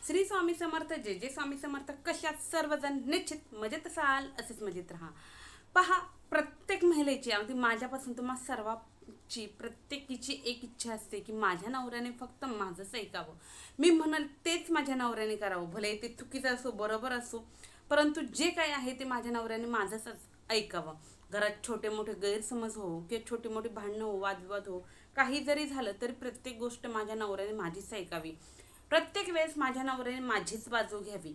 श्री स्वामी समर्थ, जय जय स्वामी समर्थ. कशात सर्वजण निश्चित मजेत असाल, असेच मजेत राहा. पहा, प्रत्येक महिलेची, अगदी माझ्यापासून तुम्हा सर्वांची प्रत्येकीची एक इच्छा असते की माझ्या नवऱ्याने फक्त माझंच ऐकावं. मी म्हणाल तेच माझ्या नवऱ्याने करावं, भले ते चुकीचं असो बरोबर असो, परंतु जे काही आहे ते माझ्या नवऱ्याने माझंच ऐकावं. घरात छोटे मोठे गैरसमज हो किंवा छोटी मोठी भांडणं हो, वादविवाद हो, काही जरी झालं तरी प्रत्येक गोष्ट माझ्या नवऱ्याने माझीच ऐकावी. प्रत्येक वेळेस माझ्या नवऱ्याने माझीच बाजू घ्यावी.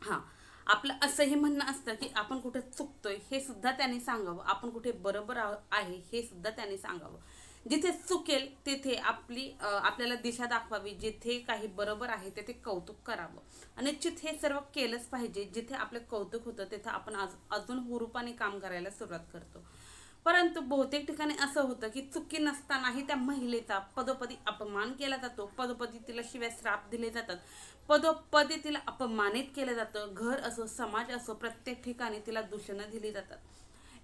हां, आपलं असंही म्हणणं असतं की आपण कुठे चुकतोय हे सुद्धा त्याने सांगावं, आपण कुठे बरोबर आहे हे सुद्धा त्याने सांगावं. जिथे चुकेल तिथे आपल्याला दिशा दाखवावी, जिथे काही बरोबर आहे तिथे कौतुक करावं. आणि निश्चित हे सर्व केलंच पाहिजे. जिथे आपलं कौतुक होतं तिथे आपण अजून हुरूपाने काम करायला सुरुवात करतो. परंतु बहुतेक ठिकाणी असं होतं की चुकी नसतानाही त्या महिलेचा पदोपदी अपमान केला जातो, पदोपदी तिला शिव्या श्राप दिले जातात, पदोपदी तिला अपमानित केलं जातं. घर असो, समाज असो, प्रत्येक ठिकाणी तिला दूषणं दिली जातात.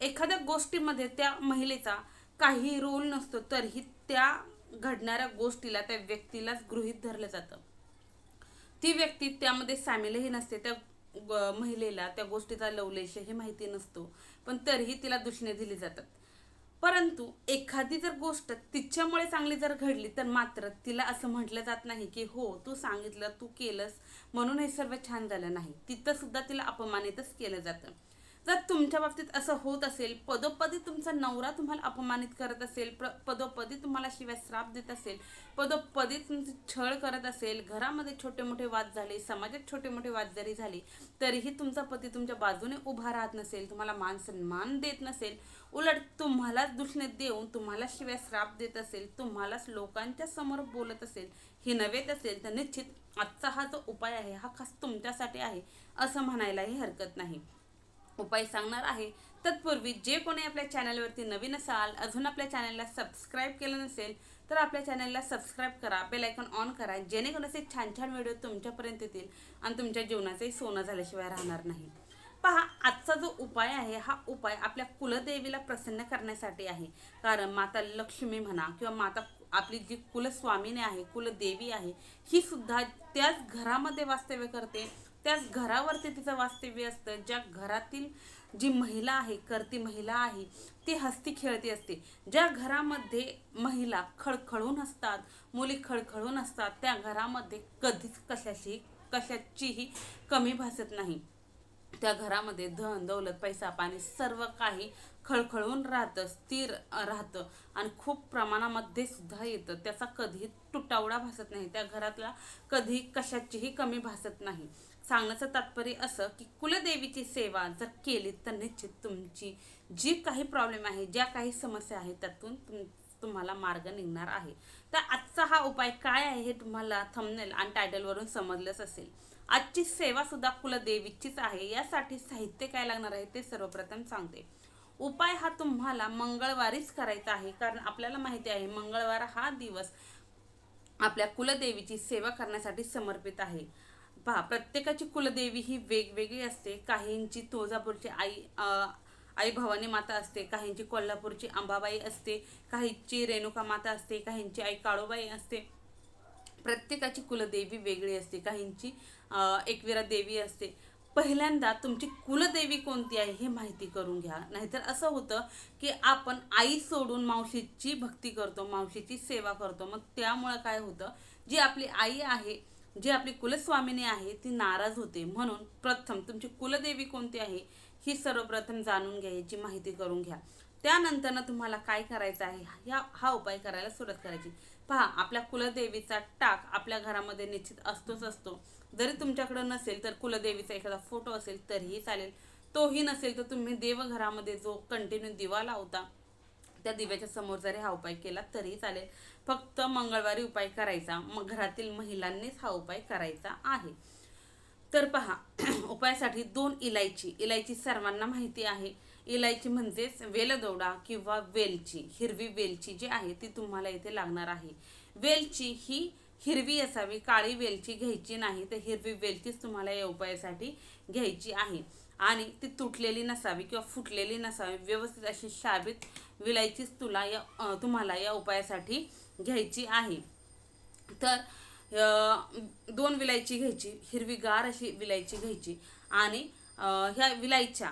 एखाद्या गोष्टीमध्ये त्या महिलेचा काही रोल नसतो तरीही त्या घडणाऱ्या गोष्टीला, त्या व्यक्तीलाच गृहीत धरलं जातं. ती व्यक्ती त्यामध्ये सामीलही नसते. त्या महिलेला त्या गोष्टीचा लवलेशही माहिती नसतो, पण तरीही तिला दूषणे दिली जातात. परंतु एखादी जर गोष्ट तिच्यामुळे चांगली जर घडली तर मात्र तिला असं म्हटलं जात नाही की हो तू सांगितलं, तू केलंस म्हणून हे सर्व छान झालं नाही. तिथं सुद्धा तिला अपमानितच केलं जातं. जर तुमच्या बाबतीत असं होत असेल, पदोपदी तुमचा नवरा तुम्हाला अपमानित करत असेल, पदोपदी तुम्हाला शिवाय श्राप देत असेल, पदोपदी तुमची छळ करत असेल, घरामध्ये छोटे मोठे वाद झाले, समाजात छोटे मोठे वाद जरी झाले, तरीही तुमचा पती तुमच्या बाजूने उभा राहत नसेल, तुम्हाला मान सन्मान देत नसेल, उलट तुम्हालाच दूषणे देऊन तुम्हाला शिवाय श्राप देत असेल, तुम्हालाच लोकांच्या समोर बोलत असेल, हे नव्हेत असेल तर निश्चित आजचा हा जो उपाय आहे हा खास तुमच्यासाठी आहे असं म्हणायलाही हरकत नाही. उपाय सांगणार आहे तत्पूर्वी जे कोणी आपल्या चॅनलवरती नवीन असाल, अजून आपल्या चॅनलला सबस्क्राईब केलं नसेल तर आपल्या चॅनलला सबस्क्राईब करा, बेल आयकॉन ऑन करा, जेणेकरून असे छान छान व्हिडिओ तुमच्यापर्यंत येतील आणि तुमच्या जीवनाचंही सोनं झाल्याशिवाय राहणार नाही. पहा, आजचा जो उपाय आहे हा उपाय आपल्या कुलदेवीला प्रसन्न करण्यासाठी आहे. कारण माता लक्ष्मी म्हणा किंवा माता आपली जी कुलस्वामिनी आहे, कुलदेवी आहे, ही सुद्धा त्याच घरामध्ये वास्तव्य करते, त्याच घरावरती तिचं वास्तव्य असतं. ज्या घरातील जी महिला आहे, करती महिला आहे, ती हसती खेळती असते. ज्या घरामध्ये महिला खळखळून असतात, मुली खळखळून असतात, त्या घरामध्ये कधीच कशाचीही कमी भासत नाही. त्या घरामध्ये धन दौलत पैसा पाणी सर्व काही खळखळून राहतं, स्थिर राहतं आणि खूप प्रमाणामध्ये सुद्धा येतं. त्याचा कधी तुटवडा भासत नाही, त्या घरातला कधी कशाचीही कमी भासत नाही. सांगण्याचं तात्पर्य असं की कुलदेवीची सेवा जर केली तर निश्चित तुमची जी काही प्रॉब्लेम आहे, ज्या काही समस्या आहेत त्यातून तुम्हाला मार्ग निघणार आहे. तर आजचा हा उपाय काय आहे हे तुम्हाला थंबनेल आणि टायटलवरून समजलंच असेल. आजची सेवा सुद्धा कुलदेवीचीच आहे. यासाठी साहित्य काय लागणार आहे ते सर्वप्रथम सांगते. उपाय हा तुम्हाला मंगळवारीच करायचा आहे, कारण आपल्याला माहिती आहे मंगळवार हा दिवस आपल्या कुलदेवीची सेवा करण्यासाठी समर्पित आहे. पहा, प्रत्येकाची कुलदेवी ही वेगवेगळी असते. काहींची तुळजापूरची आई भवानी माता असते, काहींची कोल्हापूरची अंबाबाई असते, काहींची रेणुका माता असते, काहींची आई काळूबाई असते. प्रत्येकाची कुलदेवी वेगळी असते. काहींची एकविरा देवी असते. पहिल्यांदा तुमची कुलदेवी कोणती आहे हे माहिती करून घ्या. नाहीतर असं होतं की आपण आई सोडून मावशीची भक्ती करतो, मावशीची सेवा करतो. मग त्यामुळं काय होतं, जी आपली आई आहे, जी आपली कुलस्वामिनी आहे ती नाराज होते. म्हणून प्रथम तुमची कुलदेवी कोणती आहे ही सर्वप्रथम जाणून घ्यायची, माहिती करून घ्या. त्यानंतर तुम्हाला काय करायचं आहे, हा उपाय करायला सुरुवात करायची. पहा, आपल्या कुलदेवीचा टाक आपल्या घरामध्ये निश्चित असतोच असतो. जरी तुमच्याकडं नसेल तर कुलदेवीचा एखादा फोटो असेल तरीही चालेल. तोही नसेल तर तुम्ही देवघरामध्ये जो कंटिन्यू दिवा लावता त्या दिव्याच्या समोर जरी हा उपाय केला तरीही चालेल. फक्त मंगळवारी उपाय करायचा, मग घरातील महिलांनीच हा उपाय करायचा आहे. तर पहा, उपायासाठी 2 इलायची सर्वांना माहिती आहे. इलायची म्हणजेच वेलदोडा किंवा वेलची, हिरवी वेलची जी आहे ती तुम्हाला इथे लागणार आहे. वेलची ही हिरवी असावी, काळी वेलची घ्यायची नाही. तर हिरवी वेलचीच तुम्हाला या उपायासाठी घ्यायची आहे आणि ती तुटलेली नसावी किंवा फुटलेली नसावी. व्यवस्थित अशी शाबीत विलायचीच तुम्हाला या उपायासाठी घ्यायची आहे. तर 2 विलायची घ्यायची, हिरवीगार अशी विलायची घ्यायची आणि ह्या विलायच्या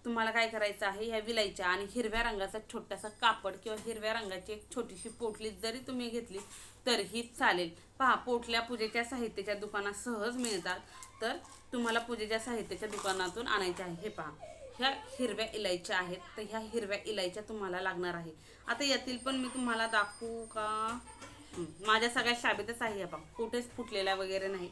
तुम्हाला काय करायचं आहे, ह्या विलायच्या आणि हिरव्या रंगाचा छोटासा कापड किंवा हिरव्या रंगाची एक छोटीशी पोटली जरी तुम्ही घेतली तरीही चालेल. पहा, पोटल्या पूजेच्या साहित्याच्या दुकानात सहज मिळतात, तर तुम्हाला पूजेच्या साहित्याच्या दुकानातून आणायचे आहे. हे पहा, ह्या हिरव्या इलायच्या आहेत, तर ह्या हिरव्या इलायच्या तुम्हाला लागणार आहे. आता यातील पण मी तुम्हाला दाखवू का? माझ्या सगळ्या शाबीतच आहे. पहा, कुठेच फुटलेला वगैरे नाही,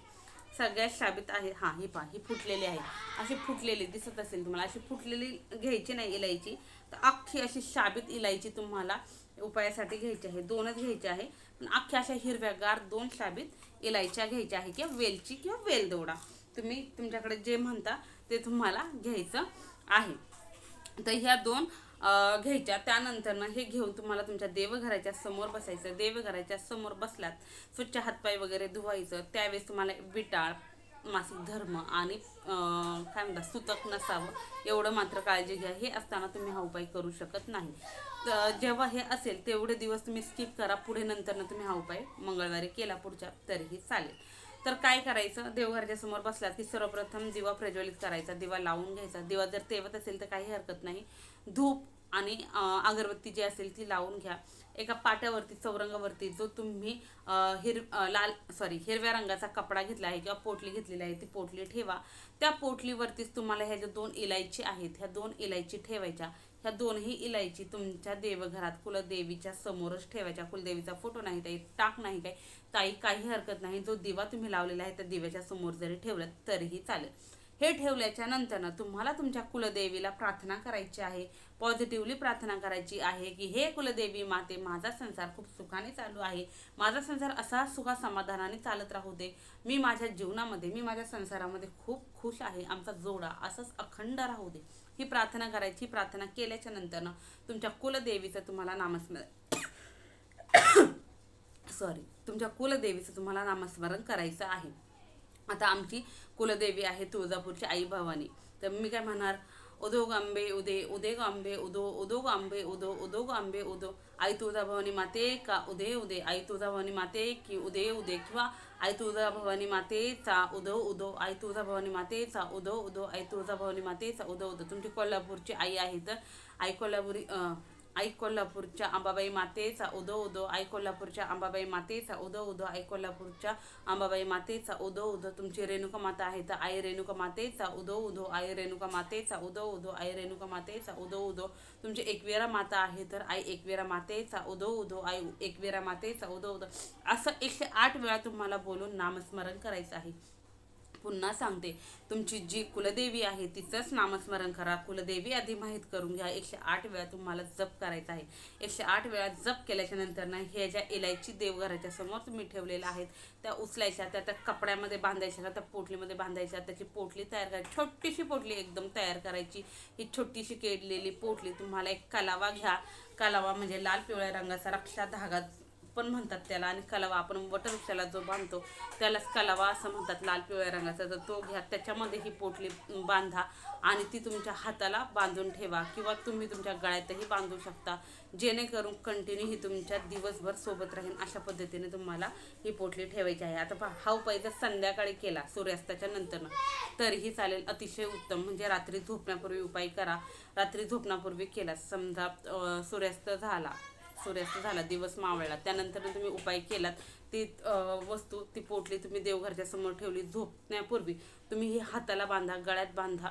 सगळ्यात शाबीत आहे. हां, ही पहा, ही फुटलेली आहे. अशी फुटलेली दिसत असेल तुम्हाला. अशी फुटलेली घ्यायची नाही इलायची, तर अख्खी अशी शाबीत इलायची तुम्हाला उपायासाठी घ्यायची आहे. 2च घ्यायची आहे, पण अख्ख्या अशा हिरव्यागार 2 शाबीत इलायच्या घ्यायच्या आहे, किंवा वेलची किंवा वेलदोडा तुम्ही तुमच्याकडे जे म्हणता ते तुम्हाला घ्यायचं आहे. तर ह्या 2 घ्यायच्या. त्यानंतर हे घेऊन तुम्हाला तुमच्या देवघराच्या समोर बसायचं. देवघराच्या समोर बसलात, स्वच्छ हातपाय वगैरे धुवायचं. त्यावेळेस तुम्हाला विटाळ, मासिक धर्म आणि काय म्हणतात सुतक नसावं एवढं मात्र काळजी घ्या. हे असताना तुम्ही हा उपाय करू शकत नाही. तर जेव्हा हे असेल तेवढे दिवस तुम्ही स्किप करा. पुढे नंतर तुम्ही हा उपाय मंगळवारी केला पुढच्या तरीही चालेल. तर काय करायचं, देवघराच्या समोर बसलात की सर्वप्रथम दिवा प्रज्वलित करायचा, दिवा लावून घ्यायचा. दिवा जर तेवत असेल तर काही हरकत नाही. धूप आणि अगरबत्ती जी असेल ती लावून घ्या. एका पाट्यावरती, चौरंगावरती जो तुम्ही हिरव्या रंगाचा कपडा घेतला आहे किंवा पोटली घेतलेली आहे ती पोटली ठेवा. त्या पोटलीवरतीच तुम्हाला ह्या ज्या 2 इलायची आहेत ह्या 2 इलायची ठेवायच्या. ह्या 2ही इलायची तुमच्या देवघरात कुलदेवीच्या समोरच ठेवायच्या. कुलदेवीचा फोटो नाही, काही टाक नाही, काही हरकत नाही. जो दिवा तुम्ही लावलेला आहे त्या दिव्याच्या समोर जरी ठेवलं तरीही चालेल. हे ठेवल्याच्या नंतर तुम्हाला तुमच्या कुलदेवीला प्रार्थना करायची आहे. पॉझिटिव्हली प्रार्थना करायची आहे की हे कुलदेवी माते, माझा संसार खूप सुखाने चालू आहे, माझा संसार असा सुखा समाधानाने चालत राहू दे. मी माझ्या जीवनामध्ये, मी माझ्या संसारामध्ये खूप खुश आहे. आमचा जोडा असाच अखंड राहू दे. ही प्रार्थना करायची. प्रार्थना केल्याच्या नंतर तुमच्या कुलदेवीचं तुम्हाला तुमच्या कुलदेवीचं तुम्हाला नामस्मरण करायचं आहे. आता आमची कुलदेवी आहे तुळजापूरची आई भवानी. तर मी काय म्हणणार, उदो गांबे उदे, उदे गांबे उदो, उदो गांबे उदो, उदो गांबे उदो, आई तुळजाभवानी माते का उदे उदे, आई तुळजाभवानी माते की उदे उदे, किंवा आई तुळजाभवानी मातेचा उदो उदो, आई तुळजाभवानी मातेचा उदो उदो, आई तुळजाभवानी मातेचा उदो उदो. तुमची कोल्हापूरची आई आहे तर आई कोल्हापूरच्या अंबाबाई मातेचा उदो उदो, आई कोल्हापूरच्या अंबाबाई मातेचा उदो उदो, आई कोल्हापूरच्या अंबाबाई मातेचा उदो उदो. तुमची रेणुका माता आहे तर आई रेणुका मातेचा उदो उदो, आई रेणुका मातेचा उदो उदो, आई रेणुका मातेचा उदो उदो. तुमची एकविरा माता आहे तर आई एकविरा मातेचा उदो उदो, आई एकविरा मातेचा उदो उदो. असं 108 वेळा तुम्हाला बोलून नामस्मरण करायचं आहे. पुन्हा सांगते, तुमची जी कुलदेवी आहे तिचंच नामस्मरण करा. कुलदेवी आधी माहीत करून घ्या. 108 वेळा तुम्हाला जप करायचा आहे. 108 वेळा जप केल्याच्या नंतर हे ज्या इलायची देवघराच्या समोर तुम्ही ठेवलेल्या आहेत त्या उचलायच्या, त्या कपड्यामध्ये बांधायच्या, त्या पोटलीमध्ये बांधायच्या. त्याची पोटली तयार करायची, छोटीशी पोटली एकदम तयार करायची. ही छोटीशी केलेली पोटली तुम्हाला एक कलावा घ्या. कलावा म्हणजे लाल पिवळ्या रंगाचा रक्षा धागा पण म्हणतात त्याला, आणि कलावा आपण वटवृक्षाला जो बांधतो त्यालाच कलावा असं म्हणतात, लाल पिवळ्या रंगाचा. तर तो घ्या, त्याच्यामध्ये ही पोटली बांधा आणि ती तुमच्या हाताला बांधून ठेवा, किंवा तुम्ही तुमच्या गळ्यातही बांधू शकता, जेणेकरून कंटिन्यू ही तुमच्या दिवसभर सोबत राहील. अशा पद्धतीने तुम्हाला ही पोटली ठेवायची आहे. आता पहा, हा उपाय जर संध्याकाळी केला सूर्यास्ताच्या नंतर तरीही चालेल, अतिशय उत्तम. म्हणजे रात्री झोपण्यापूर्वी उपाय करा. रात्री झोपण्यापूर्वी केला, समजा सूर्यास्त झाला, दिवस मावळला, त्यानंतर तुम्ही उपाय केलात, ती वस्तू, ती पोटली तुम्ही देवघरच्या समोर ठेवली. झोपण्यापूर्वी तुम्ही ही हाताला बांधा, गळ्यात बांधा,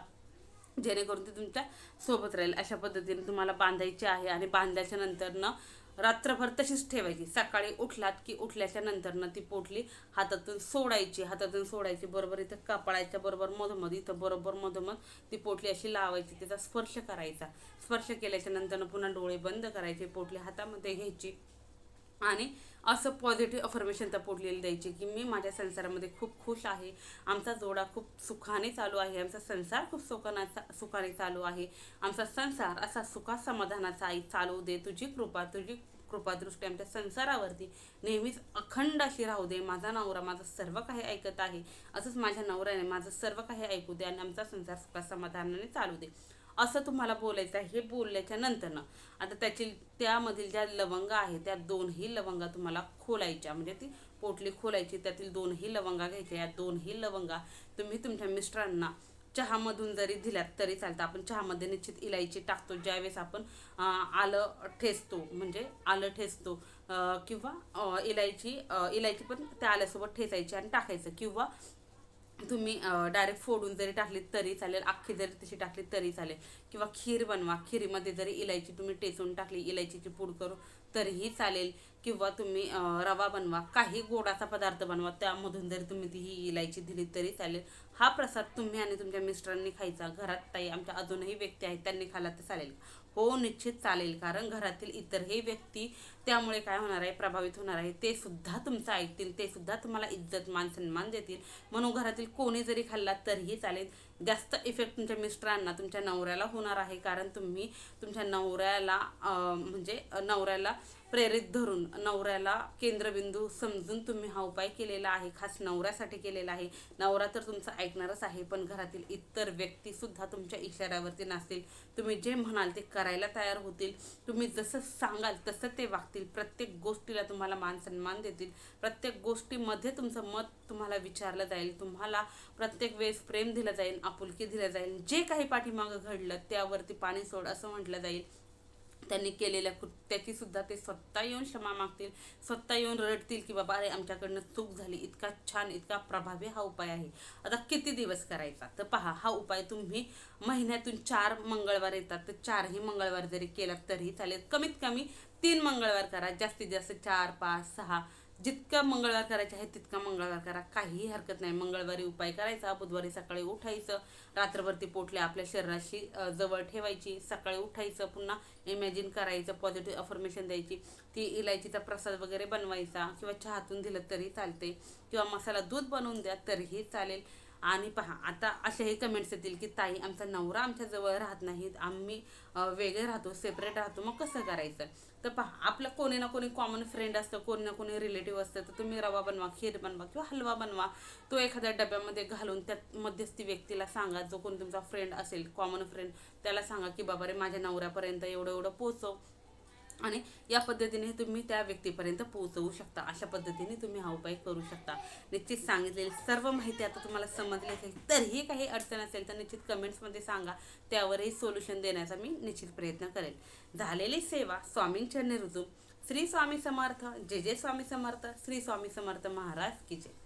जेणेकरून ती तुमच्या सोबत राहील. अशा पद्धतीने तुम्हाला बांधायची आहे. आणि बांधल्याच्या नंतर रात्रभर तशीच ठेवायची. सकाळी उठलात की उठल्याच्या नंतर ती पोटली हातातून सोडायची. बरोबर इथं कपाळाच्या बरोबर मधोमध, इथं बरोबर मधोमध ती पोटली अशी लावायची, तिचा स्पर्श करायचा. स्पर्श केल्याच्या नंतर पुन्हा डोळे बंद करायचे, पोटली हातामध्ये घ्यायची आणि असं पॉझिटिव्ह अफर्मेशन त्या पोटलीला द्यायची की मी माझ्या संसारामध्ये खूप खुश आहे, आमचा जोडा खूप सुखाने चालू आहे, आमचा संसार खूप सुखाने चालू आहे, आमचा संसार असा सुखा समाधानाचा आई चालू दे. तुझी कृपादृष्टी आमच्या संसारावरती नेहमीच अखंड अशी राहू दे. माझा नवरा माझं सर्व काही ऐकत आहे, असंच माझ्या नवऱ्याने माझं सर्व काही ऐकू दे आणि आमचा संसार सुखा समाधानाने चालू दे, असं तुम्हाला बोलायचं आहे. हे बोलल्याच्या नंतर आता त्यामधील ज्या लवंगा आहेत त्या 2ही लवंगा तुम्हाला खोलायच्या, म्हणजे ती पोटली खोलायची, त्यातील 2ही लवंगा घ्यायच्या. या 2ही लवंगा तुम्ही तुमच्या मिस्टरांना चहामधून जरी दिल्यात तरी चालतं. आपण चहामध्ये निश्चित इलायची टाकतो ज्यावेळेस आपण आलं ठेचतो, म्हणजे आलं ठेचतो, किंवा इलायची पण त्या आल्यासोबत ठेचायची आणि टाकायचं, किंवा तुम्ही डायरेक्ट फोडून जरी टाकली तरी चालेल, अख्खी जरी तशी टाकली तरी चालेल, किंवा खीर बनवा, खिरीमध्ये जरी इलायची तुम्ही टेचून टाकली, इलायचीची पूड करून तरीही चालेल, किंवा तुम्ही रवा बनवा, काही गोडाचा पदार्थ बनवा, त्यामधून जरी तुम्ही ती ही इलायची दिली तरी चालेल. हा प्रसाद तुम्ही आणि तुमच्या मिस्टरांनी खायचा. घरात ताई आमच्या अजूनही व्यक्ती आहेत, त्यांनी खाल्ला तर चालेल? हो, निश्चित चालेल, कारण घरातील इतरही व्यक्ती त्यामुळे काय होणार आहे, प्रभावित होणार आहे. ते सुद्धा तुमचं ऐकतील, ते सुद्धा तुम्हाला इज्जत मान सन्मान देतील. म्हणून घरातील कोणी जरी खाल्ला तरीही चालेल. जास्त इफेक्ट तुमच्या मिस्टरांना, तुमच्या नवऱ्याला होणार आहे, कारण तुम्ही तुमच्या नवऱ्याला म्हणजे नवऱ्याला प्रेरित धरून, नवऱ्याला केंद्रबिंदू समजून तुम्ही हा उपाय केलेला आहे. खास नवऱ्यासाठी केलेला आहे. नवरा तर तुमचं ऐकणारच आहे, पण घरातील इतर व्यक्ती सुद्धा तुमच्या इशाऱ्यावरती नसतील. तुम्ही जे म्हणाल ते करायला तयार होतील. तुम्ही जसं सांगाल तसं ते वागतील. प्रत्येक गोष्टीला तुम्हाला मान सन्मान देतील. प्रत्येक गोष्टीमध्ये तुमचं मत तुम्हाला विचारलं जाईल. तुम्हाला प्रत्येक वेळेस प्रेम दिलं जाईल, आपुलकी दिलं जाईल. जे काही पाठीमागं घडलं त्यावरती पाणी सोड असं म्हटलं जाईल. त्यांनी केलेल्या कृत्याची सुद्धा ते स्वतः येऊन क्षमा मागतील, स्वतः येऊन रडतील की बाबा अरे आमच्याकडनं चूक झाली. इतका छान, इतका प्रभावी हा उपाय आहे. आता किती दिवस करायचा तर पहा, हा उपाय तुम्ही महिन्यातून 4 मंगळवार येतात तर 4ही मंगळवार जरी केलात तरीही चालेल. कमीत कमी 3 मंगळवार करा, जास्तीत जास्त 4, 5, 6 जितका मंगळवार करायचे आहे तितका मंगळवार करा, काहीही हरकत नाही. मंगळवारी उपाय करायचा, बुधवारी सकाळी उठायचं, रात्रभर ती पोटली आपल्या शरीराशी जवळ ठेवायची, सकाळी उठायचं, पुन्हा इमॅजिन करायचं, पॉझिटिव्ह अफर्मेशन द्यायची, ती इलायचीचा प्रसाद वगैरे बनवायचा, किंवा चहातून दिलं तरी चालते, किंवा मसाला दूध बनवून द्या तरीही चालेल. आणि पहा, आता असेही कमेंट्स येतील की ताई आमचा नवरा आमच्या जवळ राहत नाहीत, आम्ही वेगळे राहतो, सेपरेट राहतो, मग कसं करायचं? तर पहा, आपलं कोणी ना कोणी कॉमन फ्रेंड असतं, कोणी ना कोणी रिलेटिव्ह असतं. तर तुम्ही रवा बनवा, खीर बनवा, किंवा हलवा बनवा, तो एखाद्या डब्यामध्ये घालून त्यात मध्यस्थी व्यक्तीला सांगा, जो कोणी तुमचा फ्रेंड असेल, कॉमन फ्रेंड, त्याला सांगा की बाबा रे माझ्या नवऱ्यापर्यंत एवढं एवढं पोहोचव, आणि या पद्धतीने तुम्ही त्या व्यक्तीपर्यंत पोहोचवू शकता. अशा पद्धतीने तुम्ही हा उपाय करू शकता. निश्चित सांगितलेली सर्व माहिती आता तुम्हाला समजली असेल. तरीही काही अडचण असेल तर निश्चित कमेंट्समध्ये सांगा, त्यावरही सोल्युशन देण्याचा मी निश्चित प्रयत्न करेल. झालेली सेवा स्वामींच्या रुजू. श्री स्वामी समर्थ. जय जय स्वामी समर्थ. श्री स्वामी समर्थ महाराज की जय.